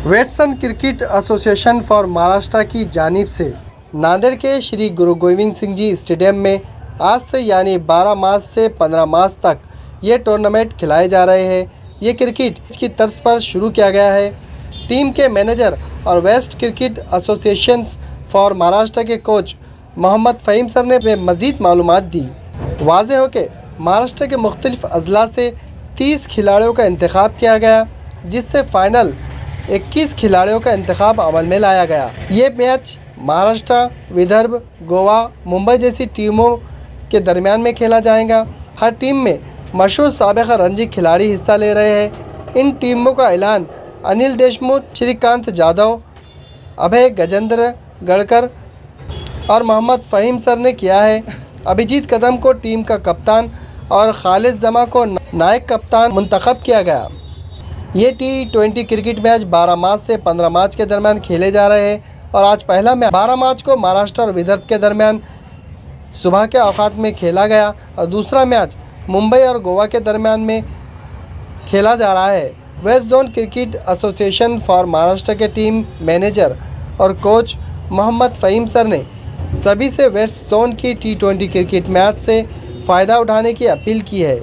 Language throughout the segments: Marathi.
वेटसन क्रिकेट एसोसिएशन फॉर महाराष्ट्र की जानिब से नांदेड़ के श्री गुरु गोविंद सिंह जी स्टेडियम में आज से यानी 12 मार्च से 15 मार्च तक ये टूर्नामेंट खिलाए जा रहे हैं। ये क्रिकेट की तर्ज पर शुरू किया गया है। टीम के मैनेजर और west cricket association for Maharashtra के कोच मोहम्मद फ़हीम सर ने मज़ीद मालूमात दी। वाज़ेह हो कि महाराष्ट्र के मुख्तलिफ अजला से 30 खिलाड़ियों का इंतखाब किया गया, जिससे फ़ाइनल 21 खिलाड़ियों का इंतखाब अमल में लाया गया। ये मैच महाराष्ट्र, विदर्भ, गोवा, मुंबई जैसी टीमों के दरमियान में खेला जाएगा। हर टीम में मशहूर साबिक़ रणजी खिलाड़ी हिस्सा ले रहे हैं। इन टीमों का ऐलान अनिल देशमुख, श्रीकांत जाधव, अभय गजेंद्र गढ़कर और मोहम्मद फ़हीम सर ने किया है। अभिजीत कदम को टीम का कप्तान और खालिद जमा को नायक कप्तान मुंतखब किया गया। ये T20 क्रिकेट मैच 12 मार्च से 15 मार्च के दरमियान खेले जा रहे हैं और आज पहला मैच 12 मार्च को महाराष्ट्र और विदर्भ के दरमियान सुबह के औकात में खेला गया और दूसरा मैच मुंबई और गोवा के दरमियान में खेला जा रहा है। West zone cricket association for Maharashtra K team manager और कोच मोहम्मद फ़हीम सर ने सभी से वेस्ट जोन की T20 क्रिकेट मैच से फ़ायदा उठाने की अपील की है।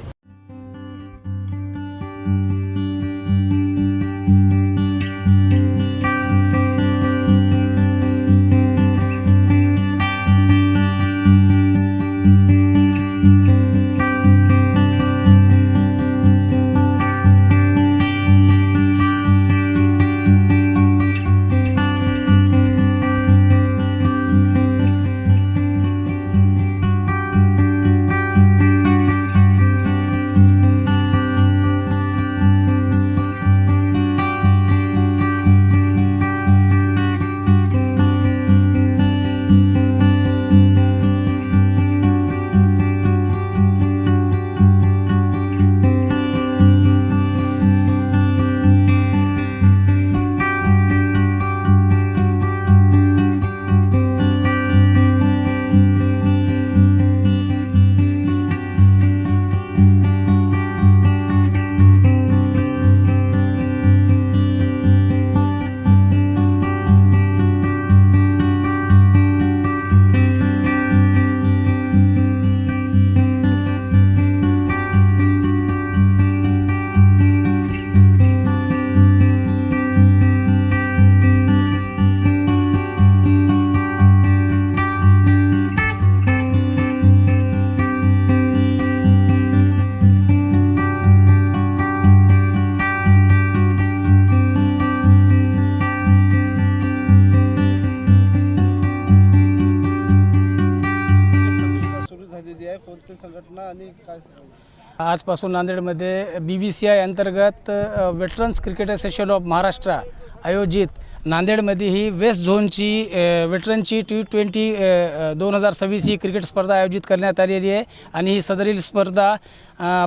आजपासून नांदेडमध्ये BBCI अंतर्गत veterans cricket association of Maharashtra आयोजित नांदेडमध्ये ही वेस्ट झोनची वेटरनची T20 2026 ही क्रिकेट स्पर्धा आयोजित करण्यात आलेली आहे आणि ही सदरील स्पर्धा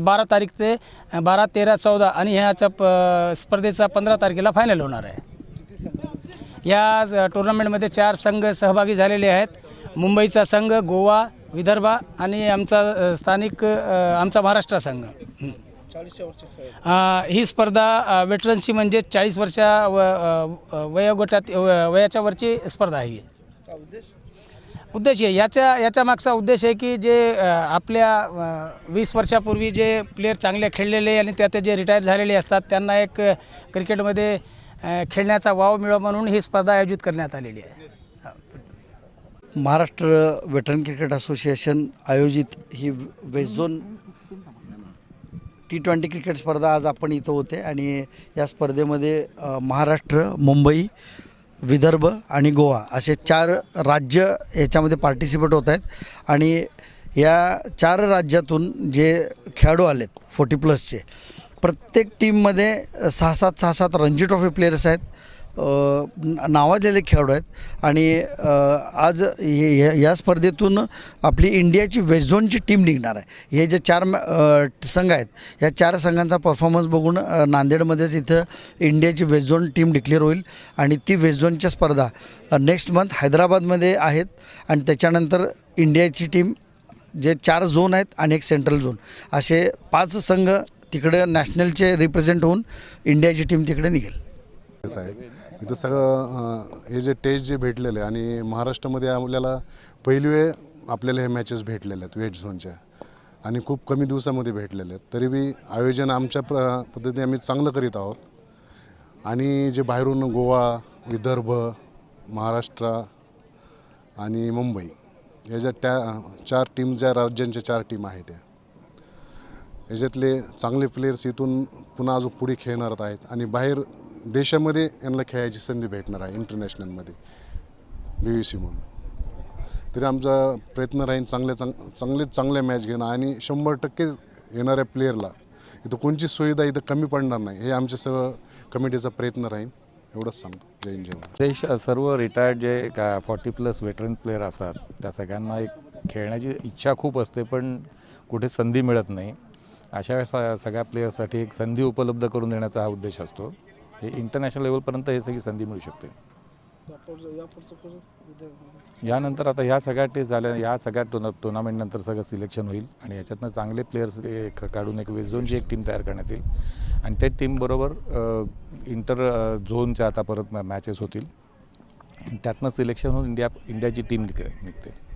12 तारीख ते 12, 13, 14 आणि ह्याच्या स्पर्धेचा 15 तारखेला फायनल होणार आहे। या टुर्नामेंटमध्ये 4 संघ सहभागी झालेले आहेत। मुंबईचा संघ, गोवा, विदर्भ आणि आमचा स्थानिक आमचा महाराष्ट्र संघ। ही स्पर्धा वेटरनची म्हणजे 40 वर्षा वयोगटात वयाच्या वरची स्पर्धा आहे। उद्देश आहे याच्या मागचा उद्देश आहे की जे आपल्या 20 वर्षापूर्वी जे प्लेयर चांगले खेळलेले आणि त्यात जे रिटायर झालेले असतात त्यांना एक क्रिकेटमध्ये खेळण्याचा वाव मिळावा म्हणून ही स्पर्धा आयोजित करण्यात आलेली आहे। महाराष्ट्र वेटरन क्रिकेट असोसिएशन आयोजित ही वेस्ट झोन T20 क्रिकेट स्पर्धा आज आपण इथं होते आणि या स्पर्धेमध्ये महाराष्ट्र, मुंबई, विदर्भ आणि गोवा असे 4 राज्य याच्यामध्ये पार्टिसिपेट होत आहेत आणि या 4 राज्यातून जे खेळाडू आलेत 40+ प्रत्येक टीममध्ये 6-7 रणजी ट्रॉफी प्लेयर्स आहेत, नावाजलेले खेळाडू आहेत आणि आज या स्पर्धेतून आपली इंडियाची वेस्ट झोनची टीम निघणार आहे। हे जे 4 संघ आहेत या 4 संघांचा परफॉर्मन्स बघून नांदेडमध्येच इथं इंडियाची वेस्ट झोन टीम डिक्लेअर होईल आणि ती वेस्ट झोनच्या स्पर्धा नेक्स्ट मंथ हैदराबादमध्ये आहेत आणि त्याच्यानंतर इंडियाची टीम जे 4 झोन आहेत आणि एक सेंट्रल झोन असे 5 संघ तिकडे नॅशनलचे रिप्रेझेंट होऊन इंडियाची टीम तिकडे निघेल। कसं आहे इथं सगळं हे जे टेस्ट जे भेटलेले आणि महाराष्ट्रामध्ये आपल्याला पहिली वेळ आपल्याला हे मॅचेस भेटलेले आहेत वेट झोनच्या आणि खूप कमी दिवसामध्ये भेटलेले आहेत. तरी बी आयोजन आमच्या पद्धतीने आम्ही चांगलं करीत आहोत आणि जे बाहेरून गोवा, विदर्भ, महाराष्ट्र आणि मुंबई या ज्या 4 टीम ज्या राज्यांच्या 4 टीम आहेत त्या याच्यातले चांगले प्लेयर्स इथून पुन्हा अजून पुढे खेळणार आहेत आणि बाहेर देशामध्ये यांना खेळायची संधी भेटणार आहे इंटरनॅशनलमध्ये BVC म्हणून. तरी आमचा प्रयत्न राहील चांगले मॅच घेणं आणि 100% येणाऱ्या प्लेयरला इथं कोणची सुविधा इथं कमी पडणार नाही हे आमच्या सगळं कमिटीचा प्रयत्न राहील एवढंच सांगतो. जय हिंद, जय महाराष्ट्र. देश सर्व रिटायर्ड जे का 40+ वेटरन प्लेयर असतात त्या सगळ्यांना एक खेळण्याची इच्छा खूप असते पण कुठे संधी मिळत नाही. अशा सगळ्या प्लेयर्ससाठी एक संधी उपलब्ध करून देण्याचा हा उद्देश असतो. हे इंटरनॅशनल लेवलपर्यंत हे सगळी संधी मिळू शकते. यानंतर आता ह्या सगळ्या टेस्ट झाल्या या सगळ्या टुर्नामेंटनंतर सगळं सिलेक्शन होईल आणि याच्यातनं चांगले प्लेयर्स काढून एक वेस्ट झोनची एक टीम तयार करण्यात येईल आणि त्या टीमबरोबर इंटर झोनच्या आता परत मॅचेस होतील त्यातनं सिलेक्शन होऊन इंडियाची टीम निघते.